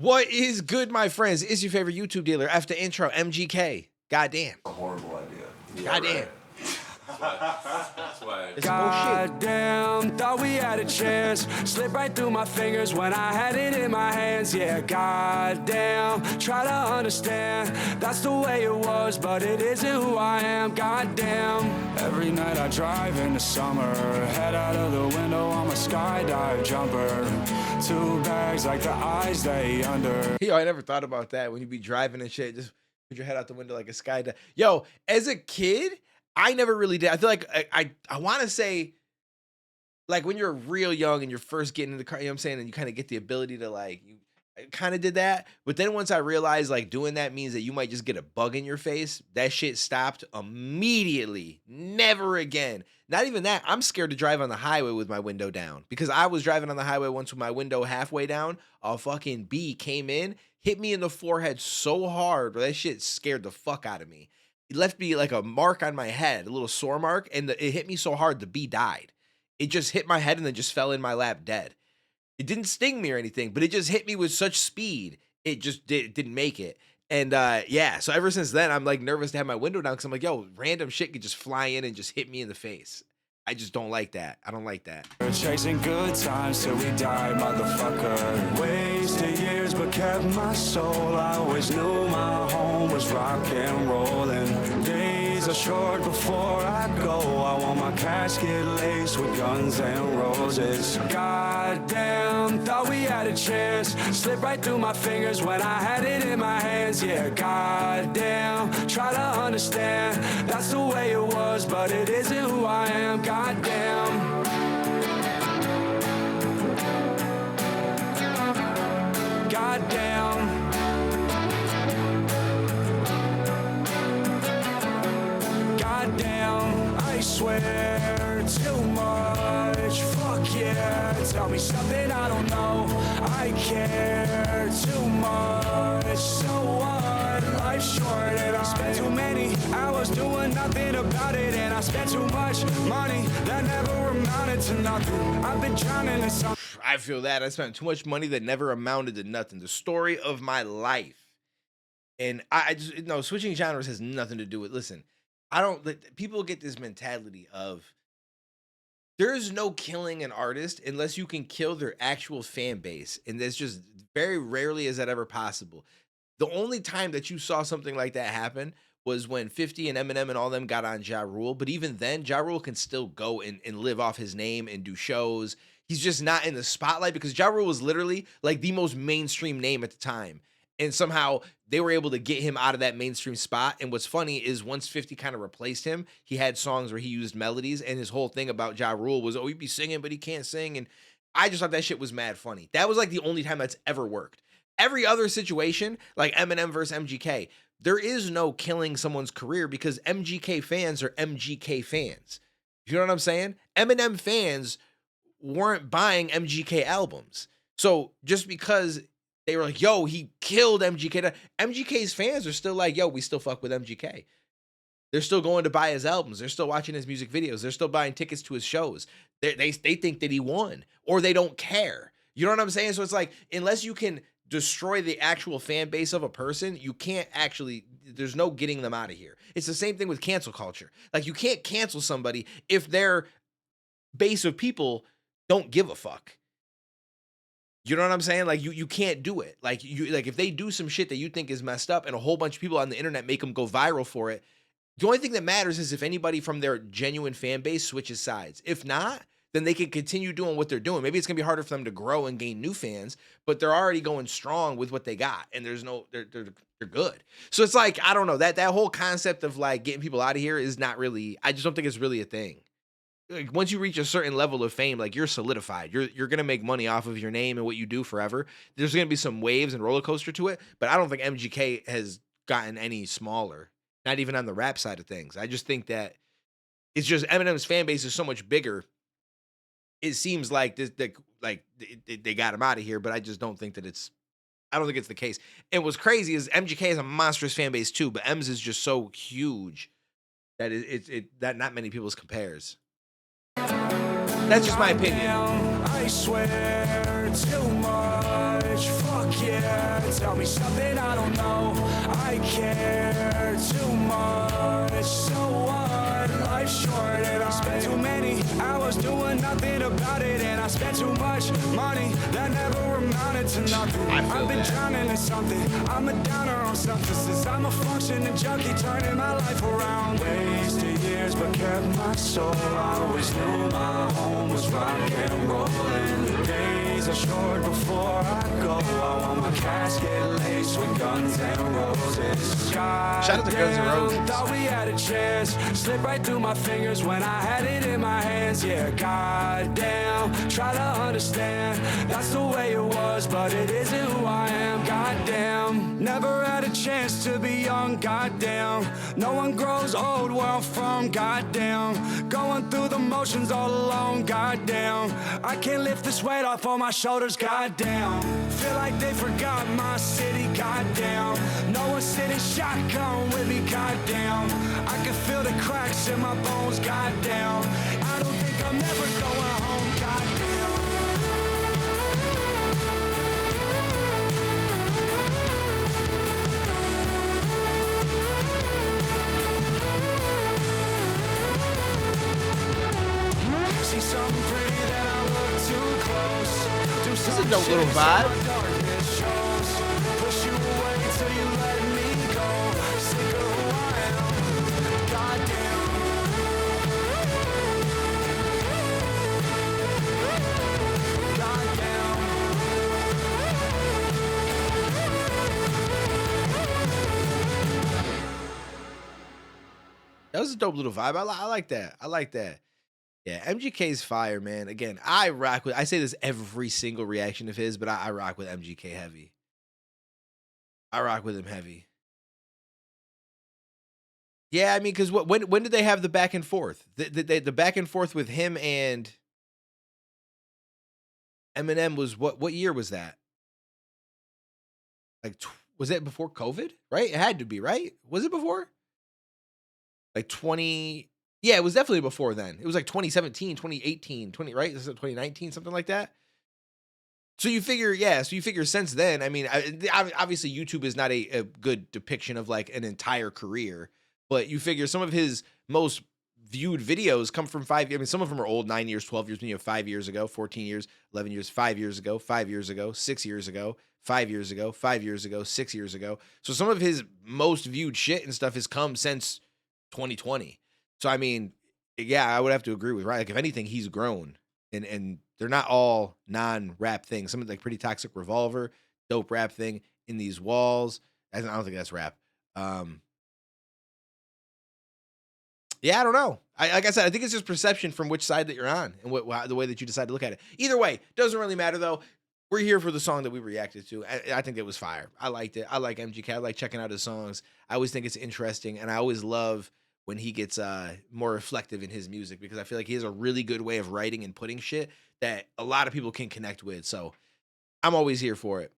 What is good, my friends? It's your favorite YouTube dealer after intro, MGK. Goddamn. A horrible idea. Yeah, goddamn. That's why. Goddamn, thought we had a chance. Slipped right through my fingers when I had it in my hands. Yeah, goddamn, try to understand. That's the way it was, but it isn't who I am. Goddamn. Every night I drive in the summer, head out of the window, I'm a skydive jumper. 2 bags like the eyes they under. Yo, I never thought about that when you be driving and shit. Just put your head out the window like a skydive. Yo, as a kid, I never really did. I feel like I want to say, like when you're real young and you're first getting in the car, you know what I'm saying, and you kind of get the ability to I kind of did that. But then once I realized like doing that means that you might just get a bug in your face, that shit stopped immediately. Never again. Not even that. I'm scared to drive on the highway with my window down because I was driving on the highway once with my window halfway down. A fucking bee came in, hit me in the forehead so hard, bro. That shit scared the fuck out of me. It left me like a mark on my head, a little sore mark, and it hit me so hard the bee died. It just hit my head and then just fell in my lap dead. It didn't sting me or anything, but it just hit me with such speed. It just didn't make it. And yeah, so ever since then, I'm like nervous to have my window down because I'm like, yo, random shit could just fly in and just hit me in the face. I just don't like that. I don't like that. We're chasing good times till we die, motherfucker. Wasted years but kept my soul. I always knew my home was rock and rollin'. Days are short before I go. I want my casket laced with guns and roses. Goddamn, thought we had a chance. Slipped right through my fingers when I had it in my hands. Yeah, goddamn, try to understand. That's the way it was, but it isn't who I am. Goddamn. Goddamn. Goddamn, I swear too much. Fuck yeah, tell me something I don't know. I care too much. So what? Life's short and I spent too many hours doing nothing about it, and I spent too much money that never amounted to nothing. I've been drowning in some. I feel that I spent too much money that never amounted to nothing. The story of my life. And I just, no, switching genres has nothing to do with, listen, people get this mentality of there's no killing an artist unless you can kill their actual fan base. And that's just very rarely is that ever possible. The only time that you saw something like that happen was when 50 and Eminem and all them got on Ja Rule. But even then, Ja Rule can still go and live off his name and do shows. He's just not in the spotlight because Ja Rule was literally like the most mainstream name at the time. And somehow they were able to get him out of that mainstream spot. And what's funny is once 50 kind of replaced him, he had songs where he used melodies. And his whole thing about Ja Rule was, oh, he'd be singing, but he can't sing. And I just thought that shit was mad funny. That was like the only time that's ever worked. Every other situation, like Eminem versus MGK, there is no killing someone's career because MGK fans are MGK fans. You know what I'm saying? Eminem fans weren't buying MGK albums. So just because they were like, yo, he killed MGK, MGK's fans are still like, yo, we still fuck with MGK. They're still going to buy his albums. They're still watching his music videos. They're still buying tickets to his shows. They think that he won or they don't care. You know what I'm saying? So it's like, unless you can destroy the actual fan base of a person, you can't actually, there's no getting them out of here. It's the same thing with cancel culture. Like you can't cancel somebody if their base of people don't give a fuck. You know what I'm saying? Like you can't do it. Like if they do some shit that you think is messed up and a whole bunch of people on the internet make them go viral for it, the only thing that matters is if anybody from their genuine fan base switches sides. If not, then they can continue doing what they're doing. Maybe it's gonna be harder for them to grow and gain new fans, but they're already going strong with what they got, and they're good. So it's like, I don't know, that whole concept of like getting people out of here is not really. I just don't think it's really a thing. Like once you reach a certain level of fame, like you're solidified. You're gonna make money off of your name and what you do forever. There's gonna be some waves and roller coaster to it, but I don't think MGK has gotten any smaller. Not even on the rap side of things. I just think that it's just Eminem's fan base is so much bigger. It seems like they got him out of here, but I just don't think that I don't think it's the case. And what's crazy is MGK has a monstrous fan base too, but M's is just so huge that that not many people's compares. That's just my opinion. Goddamn, I swear too much. Fuck yeah. Tell me something I don't know. I care too much. So what? Life's short and I spent too many hours doing nothing about it, and I spent too much money that never amounted to nothing. I've been drowning in something. I'm a downer on substances. I'm a functioning junkie turning my life around. Wasted years but kept my soul. I always knew my home was rock and rolling. Days are short before I go. I want my casket laced with guns and roses. Shout out to Guns N' Roses. Thought we had a chance. Slipped right through my fingers when I had it in my hands. Yeah, goddamn. Try to understand. That's the way it was, but it isn't who I am. Goddamn. Never had a chance to be young. Goddamn. No one grows old where I'm from. Goddamn. Going through the motions all alone. Goddamn. I can't lift this weight off on my shoulders. Goddamn. Feel like they forgot my city. Goddamn. No one's sitting shotgun with me. Goddamn. I can feel the cracks in my bones. Goddamn. I don't think I'm ever going home. Goddamn. See something pretty that I look too close. This is a dope little vibe. Push you away till you let me go. Sick of who I am. Goddamn. Goddamn. That was a dope little vibe. I like that. I like that. Yeah, MGK's fire, man. Again, I rock with. I say this every single reaction of his, but I rock with MGK heavy. I rock with him heavy. Yeah, I mean, because when did they have the back and forth? The back and forth with him and Eminem was what year was that? Like, was it before COVID? Right? It had to be, right? Was it before? Like 20. Yeah, it was definitely before then. It was like 2017, 2018, 20, right? This is 2019, something like that. So you figure, yeah. So you figure since then, I mean, obviously YouTube is not a good depiction of like an entire career, but you figure some of his most viewed videos come from 5 years. I mean, some of them are old, 9 years, 12 years, 5 years ago, 14 years, 11 years, 5 years ago, 5 years ago, 6 years ago, 5 years ago, 5 years ago, 6 years ago. So some of his most viewed shit and stuff has come since 2020. So I mean, yeah, I would have to agree with Ryan. Like, if anything, he's grown, and they're not all non-rap things. Some of like Pretty Toxic Revolver, dope rap thing. In These Walls, I don't think that's rap. Yeah, I don't know. Like I said, I think it's just perception from which side that you're on and the way that you decide to look at it. Either way, doesn't really matter though. We're here for the song that we reacted to. I think it was fire. I liked it. I like MGK. I like checking out his songs. I always think it's interesting, and I always love when he gets more reflective in his music, because I feel like he has a really good way of writing and putting shit that a lot of people can connect with. So I'm always here for it.